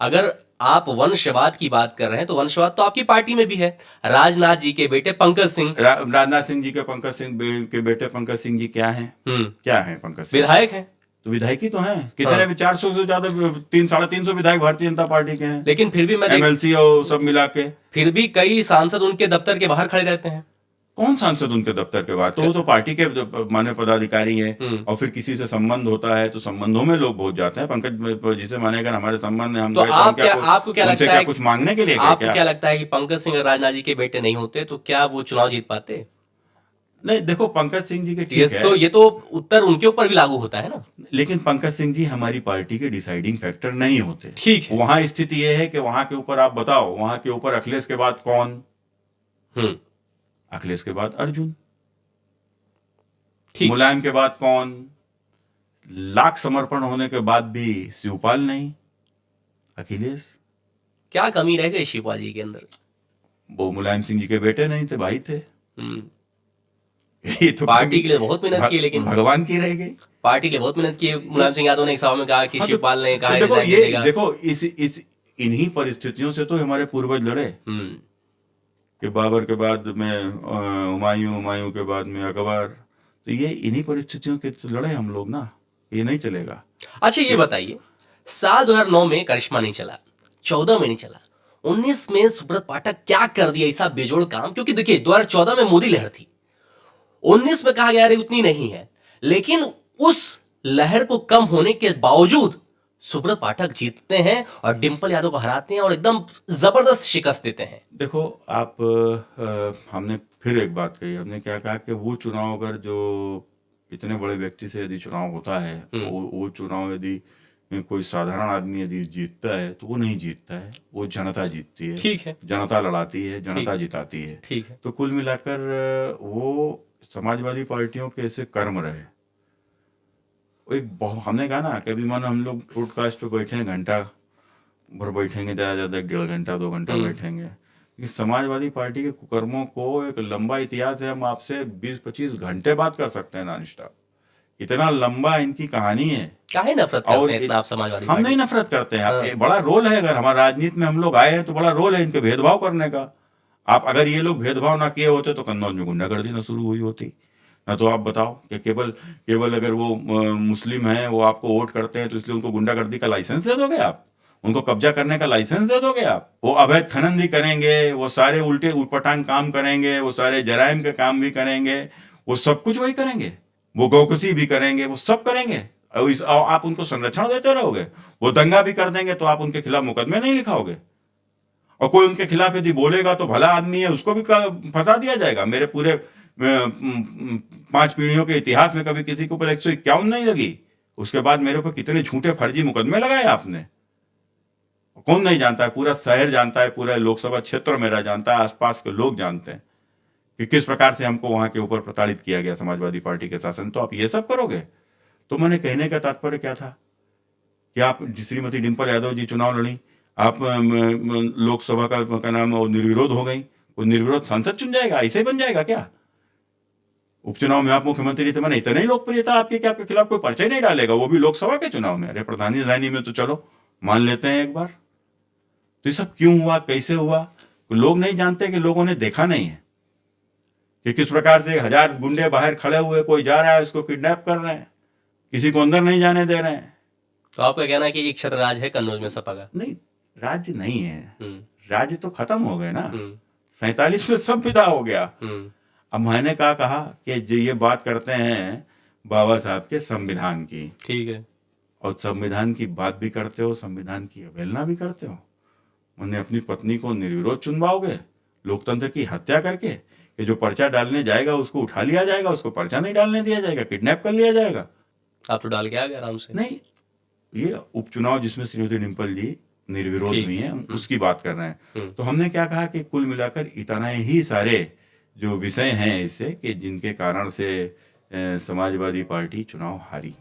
अगर आप वंशवाद की बात कर रहे हैं तो वंशवाद तो आपकी पार्टी में भी है। राजनाथ जी के बेटे पंकज सिंह, राजनाथ सिंह जी के पंकज सिंह के बेटे पंकज सिंह जी क्या हैं? क्या हैं पंकज सिंह? विधायक हैं। तो विधायक ही तो हैं। कितने भी 400 से ज्यादा 300-350 विधायक भारतीय जनता पार्टी के हैं। लेकिन फिर भी मैं एमएलसी और सब मिला के फिर भी कई सांसद उनके दफ्तर के बाहर खड़े रहते हैं। कौन सांसद उनके दफ्तर के बाहर? तो वो तो पार्टी के माने पदाधिकारी हैं और फिर किसी से संबंध होता है तो संबंधों में लोग पहुंच जाते हैं। पंकज जिसे माने अगर हमारे संबंध में हम तो आपको क्या लगता है कुछ मांगने के लिए? आपको क्या लगता है कि पंकज सिंह और राजनाथ जी के बेटे नहीं होते तो क्या वो चुनाव जीत पाते? नहीं, देखो पंकज सिंह जी के ठीक है, तो ये तो उत्तर उनके ऊपर भी लागू होता है ना। लेकिन पंकज सिंह जी हमारी पार्टी के डिसाइडिंग फैक्टर नहीं होते। ठीक है, वहां स्थिति ये है कि वहां के ऊपर आप बताओ, वहां के ऊपर अखिलेश के बाद कौन? अखिलेश के बाद अर्जुन, मुलायम के बाद कौन? लाख समर्पण होने के बाद भी शिवपाल नहीं, अखिलेश। क्या कमी रह गई शिवपाल जी के अंदर? वो मुलायम सिंह जी के बेटे नहीं थे, भाई थे। ये तो पार्टी के लिए बहुत मेहनत की, लेकिन भगवान की रह गई। पार्टी के लिए बहुत मेहनत की। मुलायम सिंह यादव ने एक सभा में कहा कि शिवपाल ने कहा देखो देखो इस इन्हीं परिस्थितियों से तो हमारे पूर्वज लड़े कि बाबर के बाद में हुमायूं, हुमायूं के बाद में अकबर। तो ये इन्हीं परिस्थितियों के लड़े हम लोग ना, ये नहीं चलेगा। अच्छा ये बताइए, साल 2009 में करिश्मा नहीं चला, 14 में नहीं चला, 19 में सुब्रत पाठक क्या कर दिया ऐसा बेजोड़ काम? क्योंकि देखिए 2014 में मोदी लहर थी, 19 में कहा गया अरे उतनी नहीं है, लेकिन उस लहर को कम होने के बावजूद सुब्रत पाठक जीतते हैं और डिंपल यादव को हराते हैं और एकदम जबरदस्त शिकस्त देते हैं। देखो आप हमने फिर एक बात कही, हमने क्या कहा कि वो चुनाव अगर जो इतने बड़े व्यक्ति से यदि चुनाव होता है, वो चुनाव यदि कोई साधारण आदमी यदि जीतता है तो वो नहीं जीतता है, वो जनता जीतती है। ठीक है, जनता लड़ाती है, जनता जिताती है। ठीक है। तो कुल मिलाकर वो समाजवादी पार्टियों के ऐसे कर्म रहे। हमने कहा ना कि अभी मानो हम लोग पॉडकास्ट पे बैठे हैं, घंटा भर बैठेंगे, ज़्यादा 1.5 घंटा 2 घंटा बैठेंगे। इस समाजवादी पार्टी के कुकर्मों को एक लंबा इतिहास है, हम आपसे 20-25 घंटे बात कर सकते हैं नॉन स्टॉप। इतना लंबा इनकी कहानी है। काहे नफरत करते हैं इतना आप समाजवादी? हम नहीं नफरत करते हैं, बड़ा रोल है। अगर हमारा राजनीति में हम लोग आए हैं तो बड़ा रोल है इनके भेदभाव करने का। आप अगर ये लोग भेदभाव ना किए होते तो कन्नौज में गुंडागर्दी ना शुरू हुई होती ना। तो आप बताओ कि केवल अगर वो मुस्लिम हैं, वो आपको वोट करते हैं तो इसलिए उनको गुंडागर्दी का लाइसेंस दे दोगे आप? उनको कब्जा करने का लाइसेंस दे दोगे आप? वो अवैध खनन भी करेंगे, वो सारे उल्टे उटपटांग काम करेंगे, वो सारे जराइम के काम भी करेंगे, वो सब कुछ वही करेंगे, वो गौकसी भी करेंगे, वो सब करेंगे। और आप उनको संरक्षण देते रहोगे। वो दंगा भी कर देंगे तो आप उनके खिलाफ मुकदमे नहीं लिखाओगे। और कोई उनके खिलाफ यदि बोलेगा तो भला आदमी है, उसको भी फंसा दिया जाएगा। मेरे पूरे 5 पीढ़ियों के इतिहास में कभी किसी के ऊपर 151 नहीं लगी। उसके बाद मेरे ऊपर कितने झूठे फर्जी मुकदमे लगाए आपने, कौन नहीं जानता है? पूरा शहर जानता है, पूरा लोकसभा क्षेत्र मेरा जानता है, आसपास के लोग जानते हैं कि किस प्रकार से हमको वहां के ऊपर प्रताड़ित किया गया समाजवादी पार्टी के शासन। तो आप ये सब करोगे? तो मैंने कहने का तात्पर्य क्या था कि आप श्रीमती डिंपल यादव जी चुनाव लड़ी, आप लोकसभा का नाम निर्विरोध हो गई। वो निर्विरोध सांसद चुन जाएगा? ऐसे ही बन जाएगा क्या? उपचुनाव में आप मुख्यमंत्री थे, मैंने इतनी लोकप्रियता आपकी कि आपके खिलाफ कोई पर्चा ही नहीं डालेगा, वो भी लोकसभा के चुनाव में। अरे प्रधानी में तो चलो मान लेते हैं एक बार। तो ये सब क्यों हुआ, कैसे हुआ? लोग नहीं जानते कि लोगों ने देखा नहीं है कि किस प्रकार से 1000 गुंडे बाहर खड़े हुए, कोई जा रहा है उसको किडनैप कर रहे हैं, किसी को अंदर नहीं जाने दे रहे हैं। तो आपका कहना है कि एक छत्र राज है कन्नौज में सपा का? नहीं, राज्य नहीं है, राज्य तो खत्म हो गए ना। 47 में सब विदा हो गया। अब मैंने कहा कि ये बात करते हैं बाबा साहब के संविधान की, ठीक है, और संविधान की बात भी करते हो, संविधान की अवहेलना भी करते हो। मैंने अपनी पत्नी को निर्विरोध चुनवाओगे लोकतंत्र की हत्या करके कि जो पर्चा डालने जाएगा उसको उठा लिया जाएगा, उसको पर्चा नहीं डालने दिया जाएगा, किडनैप कर लिया जाएगा। आप तो डाल के आ गए आराम से। नहीं, ये उपचुनाव जिसमें श्रीमती डिंपल जी निर्विरोध हुई हैं, उसकी बात कर रहे हैं। तो हमने क्या कहा कि कुल मिलाकर इतना ही सारे जो विषय हैं इससे कि जिनके कारण से समाजवादी पार्टी चुनाव हारी।